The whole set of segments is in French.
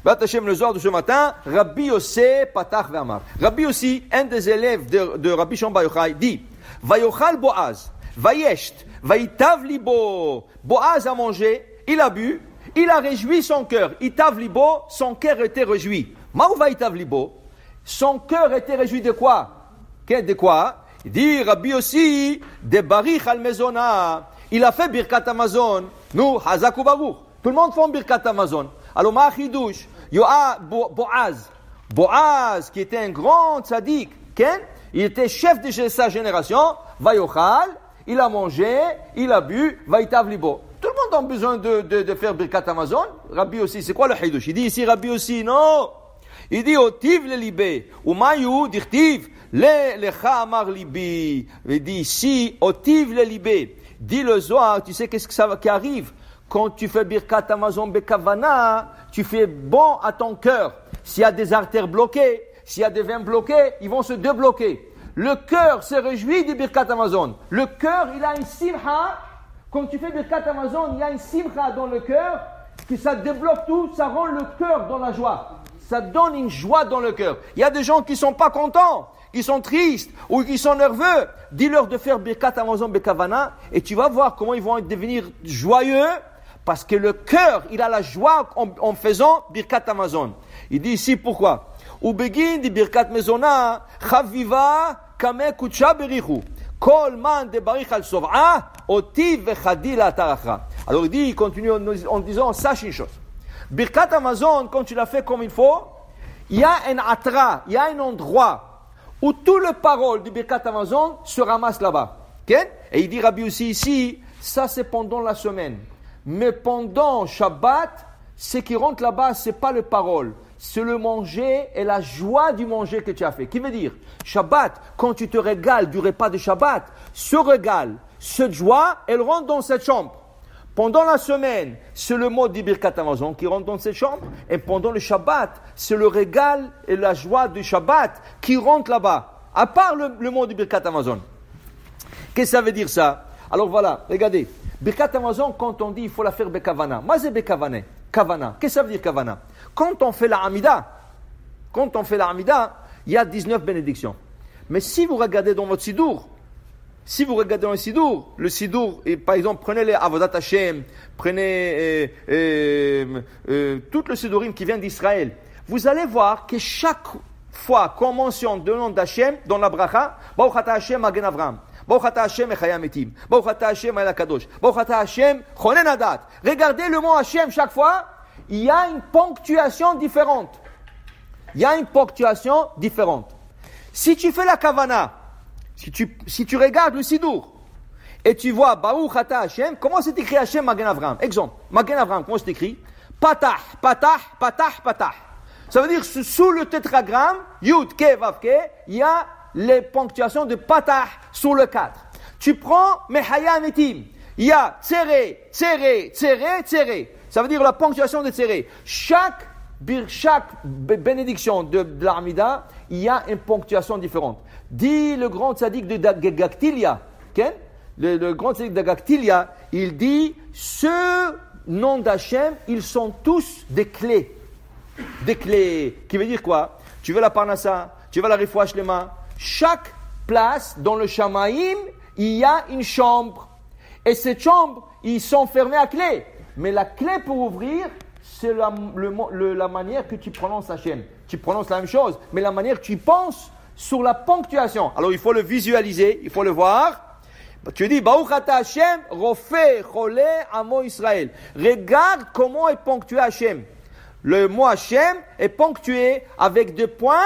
Bat Hashem, le Zohar de ce matin, Rabbi Yossi Patach Ve'amar. Rabbi Yossi, un des élèves de Rabbi Shimon Bar Yochai, dit, Vayochal Boaz, Vayesht, Vayitav Libo. Boaz a mangé, il a bu, il a réjoui son cœur. Itav Libo, son cœur était réjoui. Ma'u Vayitav Libo, son cœur était réjoui de quoi? De quoi? Il dit, Rabbi Yossi, de Barich al Mezona. Il a fait Birkat Amazon. Nous, Hazak ou Baruch. Tout le monde fait Birkat Amazon. Alors, Ma'achidouche, Yoa Boaz. Boaz, qui était un grand tzaddik, il était chef de sa génération. Vayochal, il a mangé, il a bu, Vayitav Libo. Tout le monde a besoin de faire Birkat Amazon. Rabbi Yossi, c'est quoi le Hidouche? Il dit ici, Rabbi Yossi, non. Il dit, Otiv le libé. Ou mayu, dirtiv, lecha amar libi. Il dit ici, Otiv le libé. Dit le Zohar, tu sais qu'est-ce que ça qui arrive? Quand tu fais Birkat Amazon Bekavana, tu fais bon à ton cœur. S'il y a des artères bloquées, s'il y a des veins bloqués, ils vont se débloquer. Le cœur se réjouit du Birkat Amazon. Le cœur, il a une simcha. Quand tu fais Birkat Amazon, il y a une simcha dans le cœur, que ça débloque tout, ça rend le cœur dans la joie. Ça donne une joie dans le cœur. Il y a des gens qui sont pas contents, qui sont tristes ou qui sont nerveux. Dis-leur de faire Birkat Amazon Bekavana et tu vas voir comment ils vont devenir joyeux parce que le cœur, il a la joie en faisant Birkat Amazon. Il dit ici pourquoi? Ubegin di Birkat Mezona, Chaviva Kame Kutsha Berichu. Kol man de Barich al Sov'a, Otiv vechadi la Taracha. Alors il continue en disant, sache une chose. Birkat Amazon, quand tu l'as fait comme il faut, il y a un atra, il y a un endroit où tout le parole du Birkat Amazon se ramasse là-bas. Okay? Et il dit Rabbi aussi ici, ça c'est pendant la semaine. Mais pendant Shabbat, ce qui rentre là-bas, c'est pas le parole. C'est le manger et la joie du manger que tu as fait. Qui veut dire, Shabbat, quand tu te régales du repas de Shabbat, ce régal, cette joie, elle rentre dans cette chambre. Pendant la semaine, c'est le mot du Birkat Amazon qui rentre dans cette chambre. Et pendant le Shabbat, c'est le régal et la joie du Shabbat qui rentre là-bas. À part le mot du Birkat Amazon. Qu'est-ce que ça veut dire ça? Alors voilà, regardez. Birkat Amazon, quand on dit il faut la faire Bekavana. Moi, c'est Bekavana. Kavana. Qu'est-ce que ça veut dire Kavana? Quand on fait la Hamida, il y a 19 bénédictions. Mais si vous regardez dans votre Sidour, le Sidour, et par exemple, prenez les Avodat Hashem, prenez tout le Sidourim qui vient d'Israël, vous allez voir que chaque fois qu'on mentionne le nom d'Hashem dans la bracha, Baruch Ata Hashem Magen Avraham, Baruch Ata Hashem Echaya Metim, Baruch Ata Hashem El Kadosh, Baruch Ata Hashem Chonen Adat. Regardez le mot Hashem chaque fois, il y a une ponctuation différente. Si tu fais la Kavana, si tu regardes le Sidour et tu vois Baruch Ata Hashem, comment c'est écrit Hashem Magen Avraham? Exemple, Magen Avraham, comment c'est écrit? Patah, patah, patah, patah. Ça veut dire sous le tétragramme, Yud, Ke, Vav, Ke, il y a les ponctuations de patah sur le 4. Tu prends Mechaya Metim, il y a Tsere, Tsere, Tsere, Tsere. Ça veut dire la ponctuation de Tsere. Chaque bénédiction de l'Amida, il y a une ponctuation différente. Dit le grand tzaddik de Gaktilia, okay? Le grand tzaddik de Gaktilia, il dit, ce nom d'Hachem, ils sont tous des clés. Des clés. Qui veut dire quoi? Tu veux la Parnassa, tu veux la Refoua Shlema. Chaque place dans le Shamaïm, il y a une chambre. Et cette chambre, ils sont fermés à clé. Mais la clé pour ouvrir, c'est la manière que tu prononces Hachem. Tu prononces la même chose, mais la manière que tu penses sur la ponctuation. Alors il faut le visualiser, il faut le voir. Tu dis, Baruch Ata Hashem, Rofé, Cholé, Amo Israël. Regarde comment est ponctué Hachem. Le mot Hachem est ponctué avec 2 points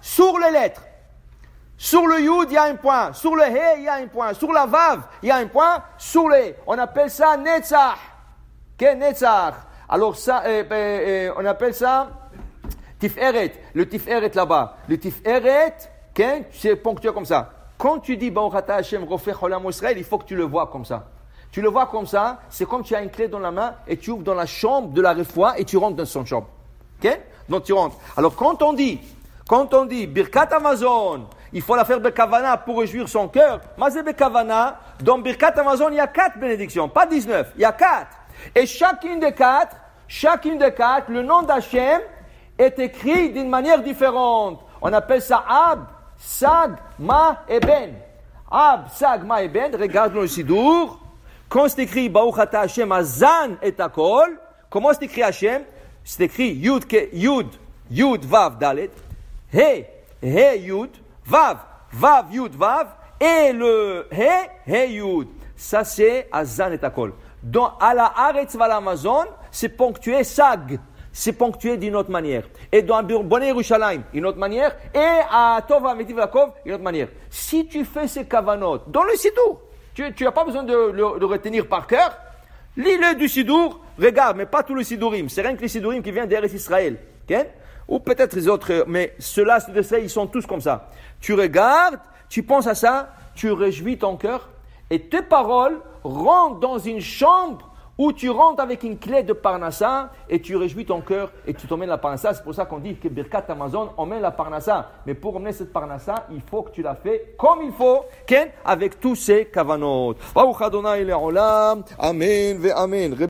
sur les lettres. Sur le Yud, il y a un point. Sur le He, il y a un point. Sur la Vav, il y a un point. Sur les, on appelle ça Netzach. Qu'est Netzach? Alors ça, on appelle ça Tiferet. Le Tiferet là-bas. Le Tiferet, c'est ponctué comme ça. Quand tu dis Baruch Ata Hashem Rofeh Olam Israël, il faut que tu le vois comme ça. Tu le vois comme ça, c'est comme tu as une clé dans la main et tu ouvres dans la chambre de la Refoua et tu rentres dans son chambre. Ok? Donc tu rentres. Alors quand on dit Birkat Amazon, il faut la faire Bekavana pour réjouir son cœur. Mazé Bekavana, dans Birkat Amazon, il y a 4 bénédictions, pas 19, il y a 4. Et chacune des quatre, le nom d'Hachem, est écrit d'une manière différente. On appelle ça Ab, Sag, Ma et Ben. Ab, Sag, Ma et Ben, regarde le Sidour. Quand c'est écrit Baruch Ata Hashem Azan et Akol, comment c'est écrit Hashem? C'est écrit Yud, Vav, Dalet. He, Yud, Vav, Yud, Vav. Et le He, Yud. Ça c'est Azan et Akol. Dans à la Haaretz va l'Amazon, c'est ponctué Sag. C'est ponctué d'une autre manière. Et dans Bonnet Yerushalayim, une autre manière. Et à Tova Metiv Yaakov, une autre manière. Si tu fais ces kavanot dans le Sidour, tu n'as pas besoin de le retenir par cœur. Lis-le du Sidour, regarde, mais pas tout le Sidourim. C'est rien que les Sidourim qui viennent d'Eretz Israël. Okay? Ou peut-être les autres, mais ceux-là, ils sont tous comme ça. Tu regardes, tu penses à ça, tu réjouis ton cœur, et tes paroles rentrent dans une chambre où tu rentres avec une clé de Parnassa et tu réjouis ton cœur et tu t'emmènes la Parnassa. C'est pour ça qu'on dit que Birkat Amazon emmène la Parnassa. Mais pour emmener cette Parnassa, il faut que tu la fais comme il faut, avec tous ces kavanot. Baruch Adonai le'olam. Amen ve amen.